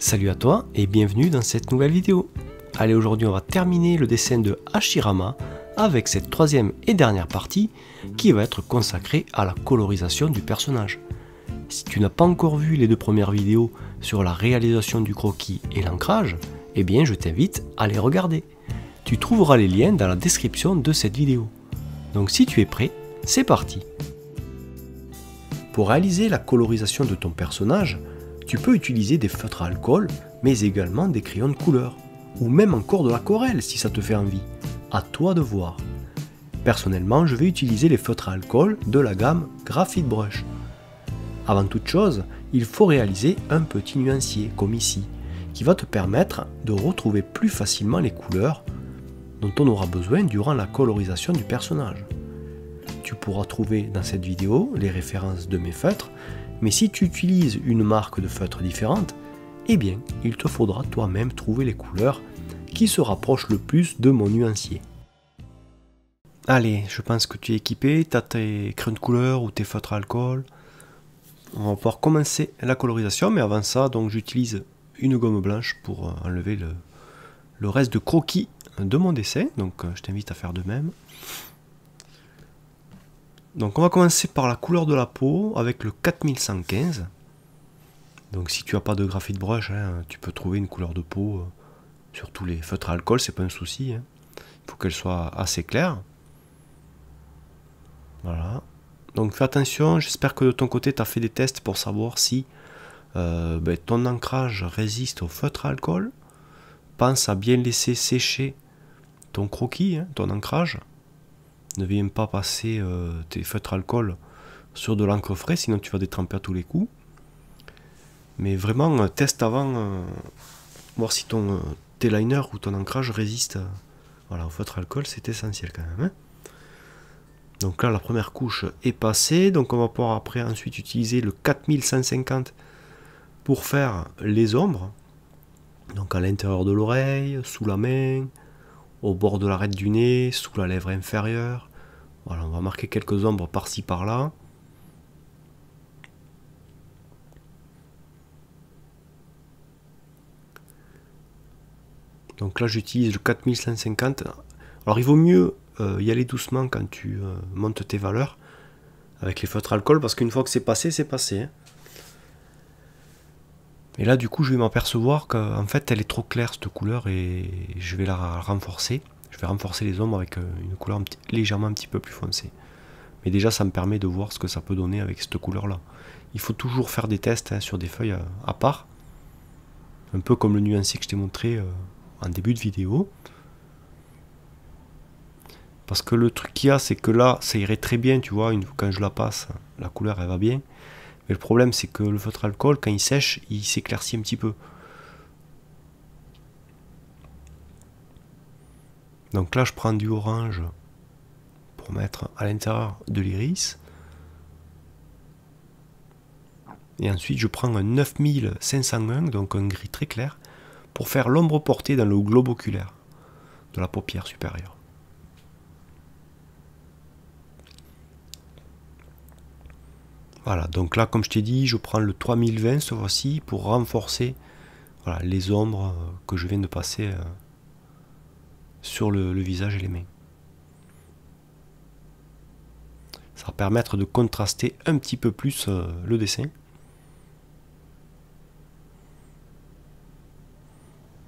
Salut à toi et bienvenue dans cette nouvelle vidéo. Allez, aujourd'hui on va terminer le dessin de Hashirama avec cette troisième et dernière partie qui va être consacrée à la colorisation du personnage. Si tu n'as pas encore vu les deux premières vidéos sur la réalisation du croquis et l'ancrage, eh bien je t'invite à les regarder. Tu trouveras les liens dans la description de cette vidéo. Donc si tu es prêt, c'est parti. Pour réaliser la colorisation de ton personnage, tu peux utiliser des feutres à alcool, mais également des crayons de couleur, ou même encore de l'aquarelle si ça te fait envie. À toi de voir. Personnellement, je vais utiliser les feutres à alcool de la gamme Graphite Brush. Avant toute chose, il faut réaliser un petit nuancier, comme ici, qui va te permettre de retrouver plus facilement les couleurs dont on aura besoin durant la colorisation du personnage. Tu pourras trouver dans cette vidéo les références de mes feutres, mais si tu utilises une marque de feutre différente, eh bien, il te faudra toi-même trouver les couleurs qui se rapprochent le plus de mon nuancier. Allez, je pense que tu es équipé, tu as tes crayons de couleur ou tes feutres à alcool. On va pouvoir commencer la colorisation, mais avant ça, donc j'utilise une gomme blanche pour enlever le reste de croquis de mon dessin, donc je t'invite à faire de même. Donc on va commencer par la couleur de la peau avec le 4115. Donc si tu n'as pas de graphite brush, tu peux trouver une couleur de peau sur tous les feutres à alcool, c'est pas un souci. Il faut qu'elle soit assez claire. Voilà. Donc fais attention, j'espère que de ton côté tu as fait des tests pour savoir si ton ancrage résiste au feutre à alcool. Pense à bien laisser sécher ton croquis, ton ancrage. Ne viens pas passer tes feutres à alcool sur de l'encre frais, sinon tu vas détremper à tous les coups. Mais vraiment, teste avant, voir si tes liners ou ton ancrage résiste voilà, au feutre à alcool, c'est essentiel quand même. Donc là, la première couche est passée, donc on va pouvoir après ensuite utiliser le 4150 pour faire les ombres. Donc à l'intérieur de l'oreille, sous la main, au bord de l'arête du nez, sous la lèvre inférieure. Voilà, on va marquer quelques ombres par-ci par-là. Donc là j'utilise le 4150. Alors il vaut mieux y aller doucement quand tu montes tes valeurs avec les feutres alcool, parce qu'une fois que c'est passé, c'est passé. Et là du coup je vais m'apercevoir qu'en fait elle est trop claire cette couleur et je vais la renforcer. Je vais renforcer les ombres avec une couleur légèrement un petit peu plus foncée. Mais déjà ça me permet de voir ce que ça peut donner avec cette couleur là. Il faut toujours faire des tests sur des feuilles à part. Un peu comme le nuancier que je t'ai montré en début de vidéo. Parce que le truc qu'il y a, c'est que là ça irait très bien, tu vois, quand je la passe, la couleur elle va bien. Mais le problème c'est que le feutre alcool, quand il sèche, il s'éclaircit un petit peu. Donc là je prends du orange pour mettre à l'intérieur de l'iris. Et ensuite je prends un 9501, donc un gris très clair, pour faire l'ombre portée dans le globe oculaire de la paupière supérieure. Voilà, donc là comme je t'ai dit, je prends le 3020 cette fois-ci pour renforcer voilà, les ombres que je viens de passer sur le visage et les mains. Ça va permettre de contraster un petit peu plus le dessin.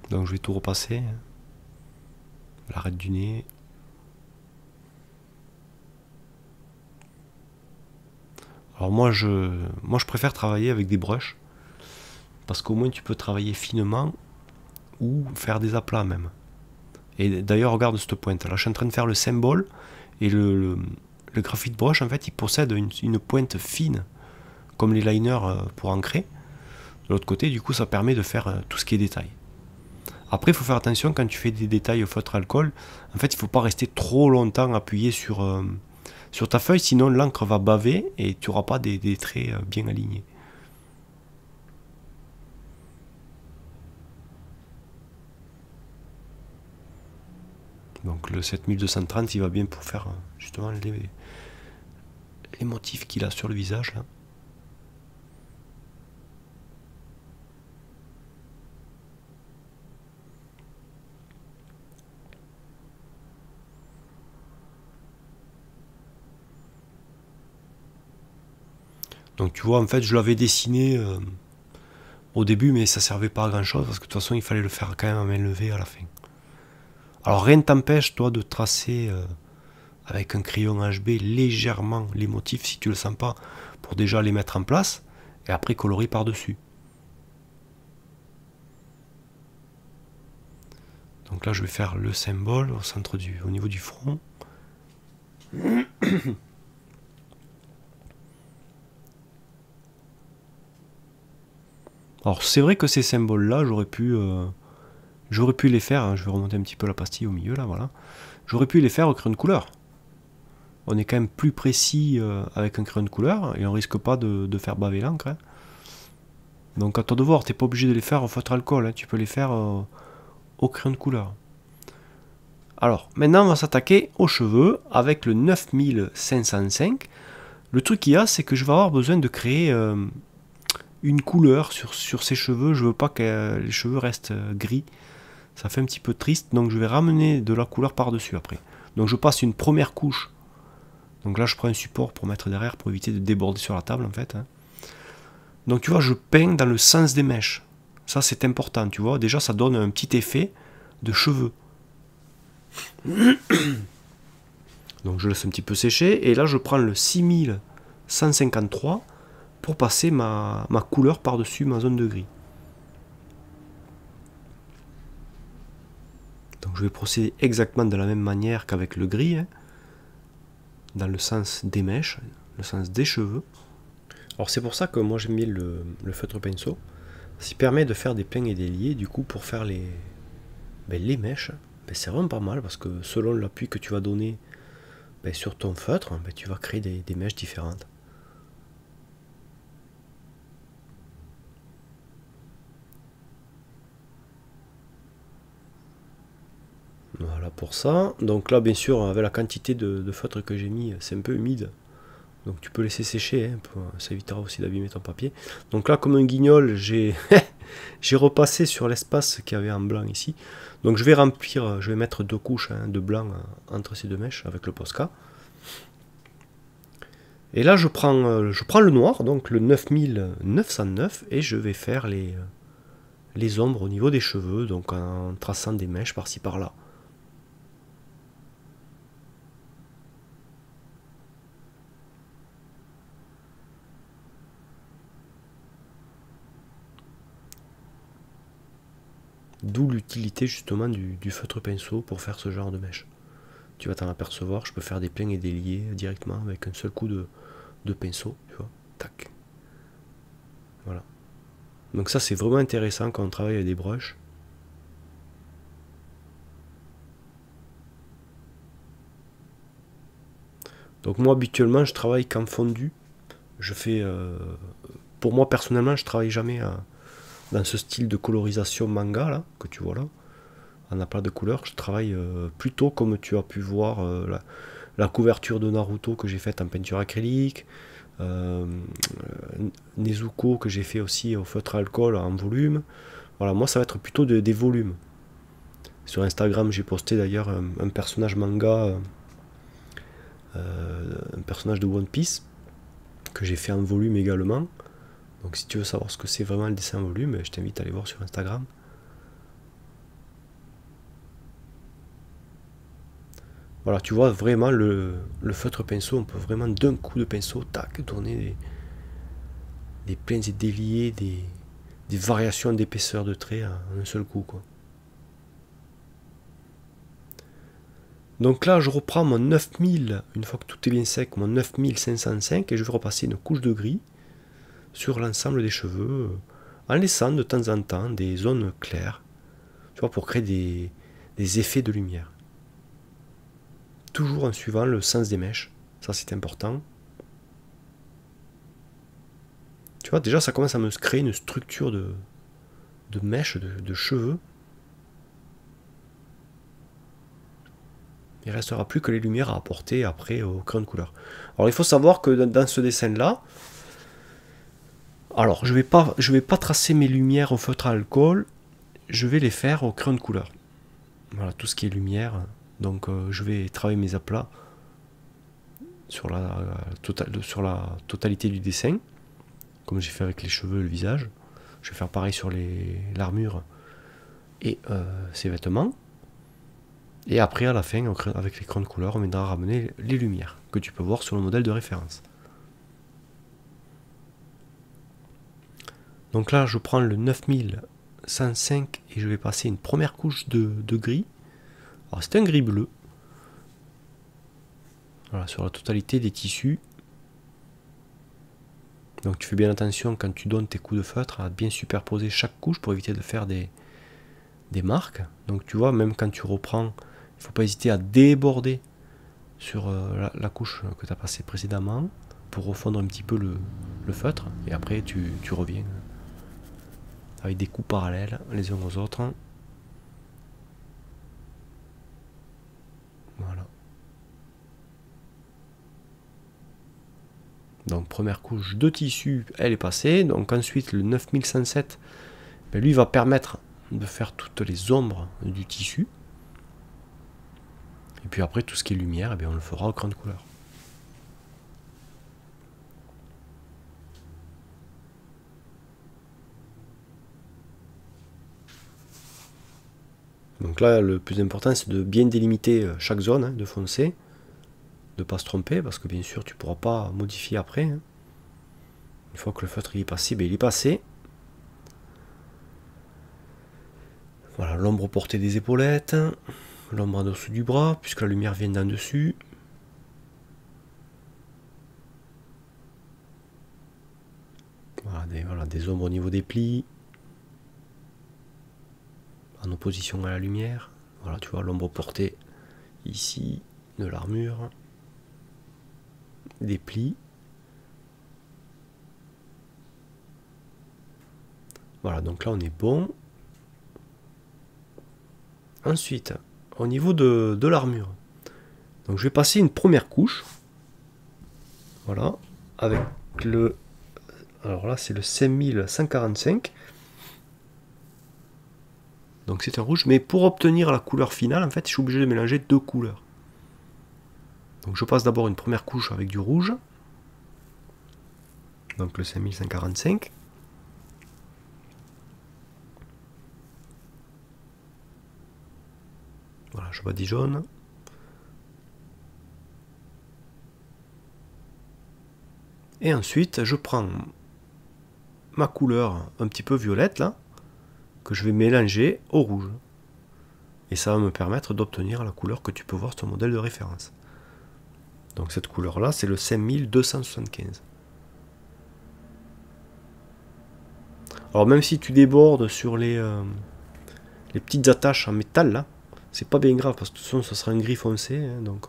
Donc je vais tout repasser. L'arête du nez. Alors moi je préfère travailler avec des brushes. Parce qu'au moins tu peux travailler finement ou faire des aplats même. Et d'ailleurs regarde cette pointe. Là je suis en train de faire le symbole. Et le graphite brush en fait il possède une pointe fine. Comme les liners pour ancrer. De l'autre côté du coup ça permet de faire tout ce qui est détail. Après, il faut faire attention quand tu fais des détails au feutre alcool. En fait, il ne faut pas rester trop longtemps appuyé sur ta feuille, sinon l'encre va baver et tu n'auras pas des traits bien alignés. Donc le 7230, il va bien pour faire justement les motifs qu'il a sur le visage là. Donc tu vois, en fait, je l'avais dessiné au début, mais ça servait pas à grand chose, parce que de toute façon, il fallait le faire quand même à main levée à la fin. Alors rien ne t'empêche, toi, de tracer avec un crayon HB légèrement les motifs, si tu le sens pas, pour déjà les mettre en place, et après colorer par-dessus. Donc là, je vais faire le symbole au centre au niveau du front. Alors c'est vrai que ces symboles-là, j'aurais pu les faire, hein, je vais remonter un petit peu la pastille au milieu là, voilà. J'aurais pu les faire au crayon de couleur. On est quand même plus précis avec un crayon de couleur et on risque pas de faire baver l'encre. Hein. Donc à toi de voir, t'es pas obligé de les faire au feutre alcool, hein, tu peux les faire au crayon de couleur. Alors maintenant on va s'attaquer aux cheveux avec le 9505. Le truc qu'il y a, c'est que je vais avoir besoin de créer une couleur sur ces cheveux. Je veux pas que les cheveux restent gris. Ça fait un petit peu triste, donc je vais ramener de la couleur par-dessus après. Donc je passe une première couche. Donc là je prends un support pour mettre derrière pour éviter de déborder sur la table en fait. Hein. Donc tu vois, je peins dans le sens des mèches. Ça c'est important, tu vois. Déjà ça donne un petit effet de cheveux. Donc je laisse un petit peu sécher et là je prends le 6153 pour passer ma couleur par-dessus ma zone de gris. Donc je vais procéder exactement de la même manière qu'avec le gris, hein, dans le sens des mèches, le sens des cheveux. Alors c'est pour ça que moi j'aime bien le feutre pinceau. Ça permet de faire des pleins et des liés, du coup pour faire les mèches, c'est vraiment pas mal parce que selon l'appui que tu vas donner sur ton feutre, tu vas créer des mèches différentes. Voilà pour ça. Donc là, bien sûr, avec la quantité de feutre que j'ai mis, c'est un peu humide. Donc tu peux laisser sécher, hein, ça évitera aussi d'abîmer ton papier. Donc là, comme un guignol, j'ai repassé sur l'espace qu'il y avait en blanc ici. Donc je vais remplir, je vais mettre 2 couches de blanc entre ces 2 mèches avec le Posca. Et là, je prends le noir, donc le 9909, et je vais faire les ombres au niveau des cheveux, donc en traçant des mèches par-ci par-là. D'où l'utilité justement du feutre pinceau pour faire ce genre de mèche. Tu vas t'en apercevoir, je peux faire des pleins et des liés directement avec un seul coup de pinceau, tu vois, tac. Voilà. Donc ça c'est vraiment intéressant quand on travaille avec des brushes. Donc moi habituellement je travaille qu'en fondu. Je fais, pour moi personnellement je travaille jamais dans ce style de colorisation manga là, que tu vois là, en aplat de couleurs. Je travaille plutôt comme tu as pu voir la couverture de Naruto que j'ai faite en peinture acrylique, Nezuko que j'ai fait aussi au feutre alcool en volume. Voilà, moi ça va être plutôt des volumes. Sur Instagram j'ai posté d'ailleurs un personnage manga, un personnage de One Piece que j'ai fait en volume également. Donc si tu veux savoir ce que c'est vraiment le dessin en volume, je t'invite à aller voir sur Instagram. Voilà, tu vois vraiment le feutre pinceau, on peut vraiment d'un coup de pinceau, tac, donner des pleins et déliés, des variations d'épaisseur de trait en un seul coup, quoi. Donc là, je reprends mon 9000, une fois que tout est bien sec, mon 9505, et je vais repasser une couche de gris sur l'ensemble des cheveux, en laissant de temps en temps des zones claires, tu vois, pour créer des effets de lumière. Toujours en suivant le sens des mèches, ça c'est important. Tu vois, déjà ça commence à me créer une structure de mèches, de cheveux. Il ne restera plus que les lumières à apporter après au crayon de couleur. Alors il faut savoir que dans ce dessin-là, alors je vais pas tracer mes lumières au feutre à alcool, je vais les faire au crayon de couleur. Voilà, tout ce qui est lumière. Donc je vais travailler mes aplats sur la totalité du dessin. comme j'ai fait avec les cheveux et le visage. Je vais faire pareil sur l'armure et ses vêtements. Et après, à la fin, avec l'écran de couleur, on viendra ramener les lumières que tu peux voir sur le modèle de référence. Donc là, je prends le 9105 et je vais passer une première couche de gris. Alors c'est un gris bleu. Voilà, sur la totalité des tissus. Donc tu fais bien attention quand tu donnes tes coups de feutre à bien superposer chaque couche pour éviter de faire des marques. Donc tu vois, même quand tu reprends, il ne faut pas hésiter à déborder sur la couche que tu as passée précédemment pour refondre un petit peu le feutre. Et après tu reviens avec des coups parallèles les uns aux autres. Voilà. Donc première couche de tissu, elle est passée. Donc ensuite le 9107, lui va permettre de faire toutes les ombres du tissu. Et puis après tout ce qui est lumière, on le fera au crayon de couleur. Donc là, le plus important, c'est de bien délimiter chaque zone, de foncer, de ne pas se tromper, parce que bien sûr, tu ne pourras pas modifier après. Une fois que le feutre est passé, il est passé. Voilà, l'ombre portée des épaulettes, l'ombre en dessous du bras, puisque la lumière vient d'en dessus. Voilà, des ombres au niveau des plis, en opposition à la lumière. Voilà, tu vois, l'ombre portée ici de l'armure, des plis. Voilà, donc là on est bon. Ensuite, au niveau de l'armure, donc je vais passer une première couche. Voilà, avec le... Alors là c'est le 5145. Donc c'est un rouge, mais pour obtenir la couleur finale, en fait, je suis obligé de mélanger deux couleurs. Donc je passe d'abord une première couche avec du rouge. Donc le 5145. Voilà, je badigeonne. Et ensuite, je prends ma couleur un petit peu violette, là, que je vais mélanger au rouge. Et ça va me permettre d'obtenir la couleur que tu peux voir sur ton modèle de référence. Donc cette couleur-là, c'est le 5275. Alors même si tu débordes sur les petites attaches en métal, là, c'est pas bien grave, parce que de toute façon, ça sera un gris foncé, hein, donc...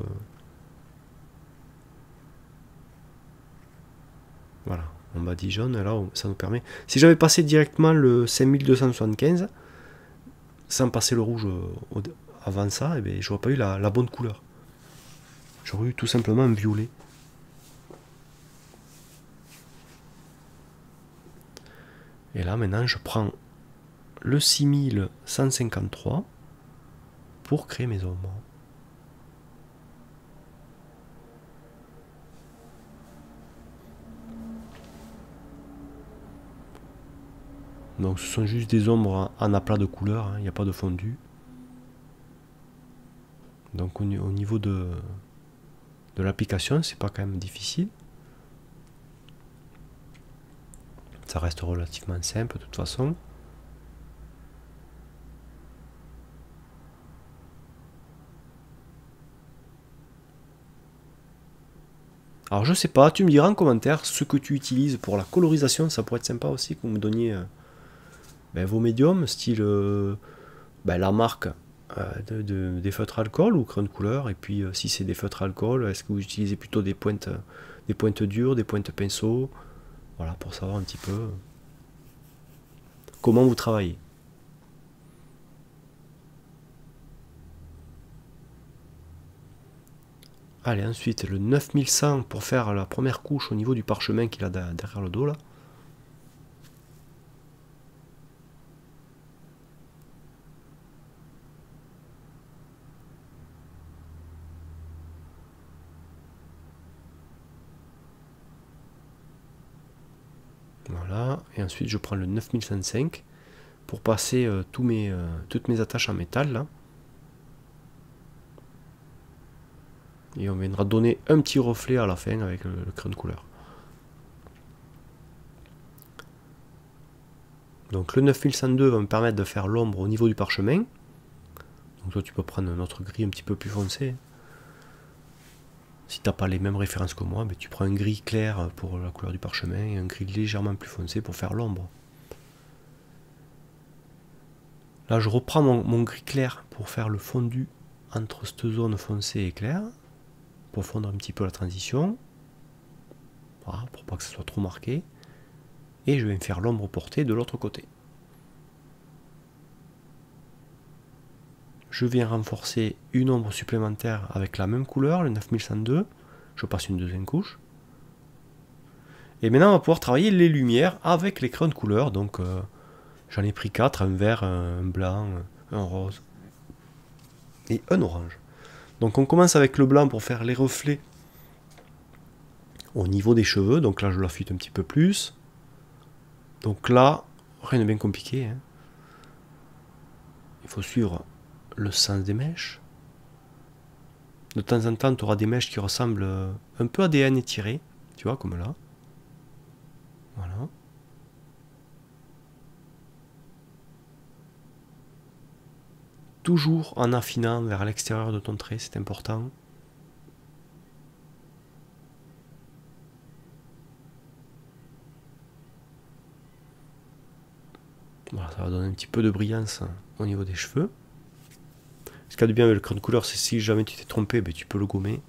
Voilà, on badigeonne, là, ça nous permet... Si j'avais passé directement le 5275, sans passer le rouge avant ça, j'aurais pas eu la bonne couleur. J'aurais eu tout simplement un violet. Et là, maintenant, je prends le 6153 pour créer mes ombres. Donc ce sont juste des ombres en aplat de couleur, il n'y a pas de fondu. Donc au niveau de l'application, c'est pas quand même difficile. Ça reste relativement simple de toute façon. Alors je sais pas, tu me diras en commentaire ce que tu utilises pour la colorisation, ça pourrait être sympa aussi que vous me donniez vos médiums, style la marque des feutres alcool ou crayon de couleur, et puis si c'est des feutres alcool, est-ce que vous utilisez plutôt des pointes dures, des pointes pinceau, voilà, pour savoir un petit peu comment vous travaillez. Allez, ensuite le 9100 pour faire la première couche au niveau du parchemin qu'il a derrière le dos là. Voilà, et ensuite je prends le 9105 pour passer toutes mes attaches en métal là. Et on viendra donner un petit reflet à la fin avec le crayon de couleur. Donc le 9102 va me permettre de faire l'ombre au niveau du parchemin. Donc toi tu peux prendre un autre gris un petit peu plus foncé. Si tu n'as pas les mêmes références que moi, ben, tu prends un gris clair pour la couleur du parchemin et un gris légèrement plus foncé pour faire l'ombre. Là je reprends mon gris clair pour faire le fondu entre cette zone foncée et claire, pour fondre un petit peu la transition, voilà, pour pas que ce soit trop marqué. Et je vais me faire l'ombre portée de l'autre côté. Je viens renforcer une ombre supplémentaire avec la même couleur, le 9102. Je passe une deuxième couche. Et maintenant, on va pouvoir travailler les lumières avec les crayons de couleur. Donc, j'en ai pris 4, un vert, un blanc, un rose et un orange. Donc, on commence avec le blanc pour faire les reflets au niveau des cheveux. Donc là, je l'affûte un petit peu plus. Donc là, rien de bien compliqué, hein. Il faut suivre le sens des mèches. De temps en temps, tu auras des mèches qui ressemblent un peu à des N étirées, tu vois, comme là. Voilà. Toujours en affinant vers l'extérieur de ton trait, c'est important. Voilà, ça va donner un petit peu de brillance au niveau des cheveux. Ce qu'il y a de bien avec le crayon de couleur, c'est si jamais tu t'es trompé, ben, tu peux le gommer.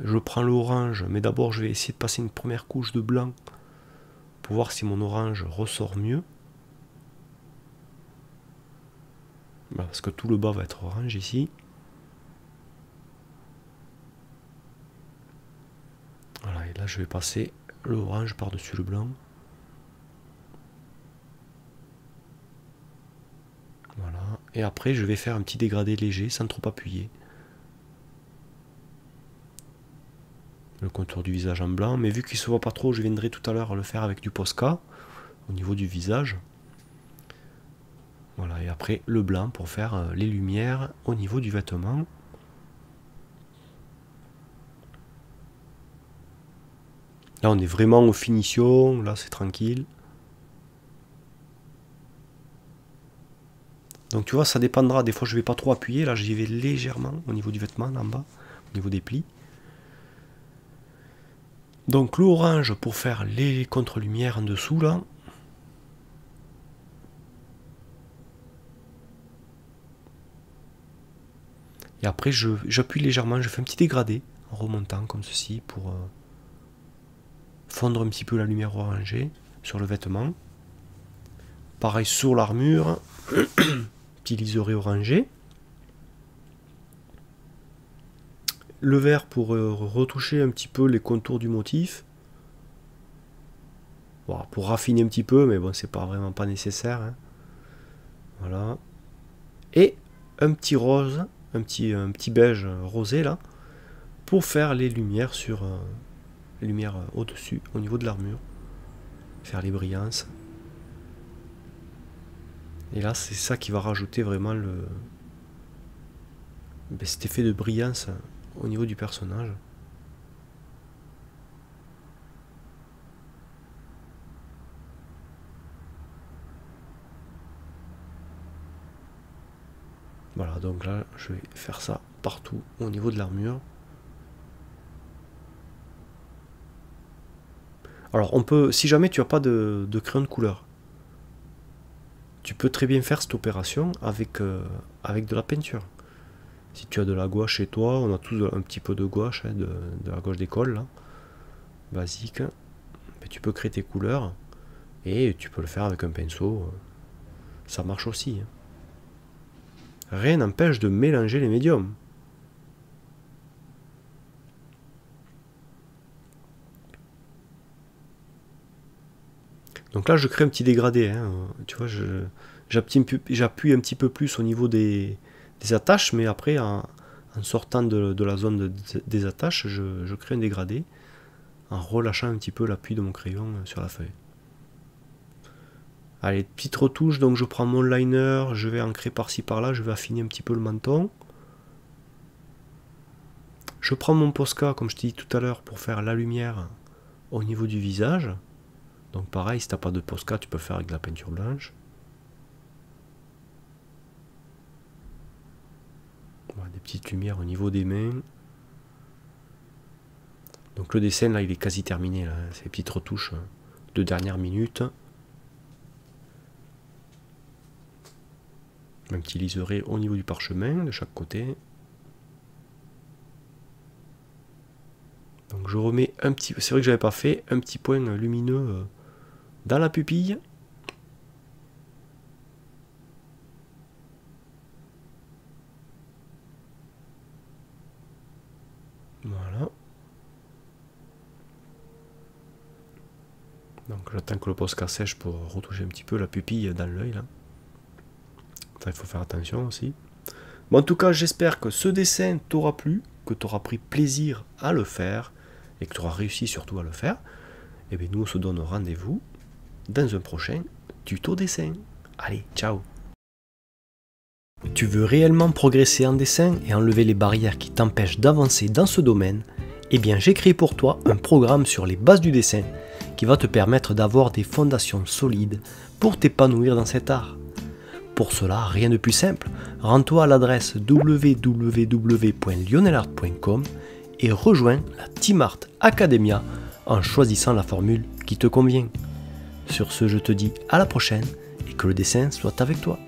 Je prends l'orange, mais d'abord je vais essayer de passer une première couche de blanc pour voir si mon orange ressort mieux. Voilà, parce que tout le bas va être orange ici. Voilà, et là je vais passer l'orange par-dessus le blanc. Voilà, et après je vais faire un petit dégradé léger sans trop appuyer. Le contour du visage en blanc, mais vu qu'il ne se voit pas trop, je viendrai tout à l'heure le faire avec du Posca au niveau du visage. Voilà, et après le blanc pour faire les lumières au niveau du vêtement. Là on est vraiment aux finitions, là c'est tranquille. Donc tu vois, ça dépendra, des fois je vais pas trop appuyer, là j'y vais légèrement au niveau du vêtement, là en bas, au niveau des plis. Donc l'orange pour faire les contre-lumières en dessous là. Et après j'appuie légèrement, je fais un petit dégradé en remontant comme ceci pour fondre un petit peu la lumière orangée sur le vêtement. Pareil sur l'armure, petit liseré orangé. Le vert pour retoucher un petit peu les contours du motif. Voilà, pour raffiner un petit peu, mais bon, c'est pas vraiment pas nécessaire, hein. Voilà. Et un petit rose, un petit beige rosé là, pour faire les lumières sur les lumières au-dessus, au niveau de l'armure. Faire les brillances. Et là, c'est ça qui va rajouter vraiment cet effet de brillance au niveau du personnage. Voilà, donc là, je vais faire ça partout au niveau de l'armure. Alors, on peut, si jamais tu n'as pas de crayon de couleur, tu peux très bien faire cette opération avec de la peinture. Si tu as de la gouache chez toi, on a tous un petit peu de gouache, hein, de la gouache d'école, là, basique. Mais tu peux créer tes couleurs et tu peux le faire avec un pinceau. Ça marche aussi, hein. Rien n'empêche de mélanger les médiums. Donc là, je crée un petit dégradé, hein. Tu vois, j'appuie un petit peu plus au niveau des attaches, mais après, en sortant de la zone des attaches, je crée un dégradé en relâchant un petit peu l'appui de mon crayon sur la feuille. Allez, petite retouche, donc je prends mon liner, je vais ancrer par-ci par-là, je vais affiner un petit peu le menton. Je prends mon Posca, comme je t'ai dit tout à l'heure, pour faire la lumière au niveau du visage. Donc pareil, si tu n'as pas de Posca, tu peux faire avec de la peinture blanche. Voilà, des petites lumières au niveau des mains. Donc le dessin, là, il est quasi terminé. Là. Ces petites retouches de dernière minute. Un petit liseré au niveau du parchemin, de chaque côté. Donc je remets un petit... C'est vrai que j'avais pas fait un petit point lumineux dans la pupille. Voilà. Donc j'attends que le Posca sèche pour retoucher un petit peu la pupille dans l'œil là. Ça, il faut faire attention aussi. Bon, en tout cas, j'espère que ce dessin t'aura plu, que tu auras pris plaisir à le faire et que tu auras réussi surtout à le faire. Et bien nous on se donne rendez-vous dans un prochain tuto dessin. Allez, ciao! Tu veux réellement progresser en dessin et enlever les barrières qui t'empêchent d'avancer dans ce domaine? Eh bien j'ai créé pour toi un programme sur les bases du dessin qui va te permettre d'avoir des fondations solides pour t'épanouir dans cet art. Pour cela, rien de plus simple, rends-toi à l'adresse www.lionelart.com et rejoins la Team Art Academia en choisissant la formule qui te convient. Sur ce, je te dis à la prochaine et que le dessin soit avec toi.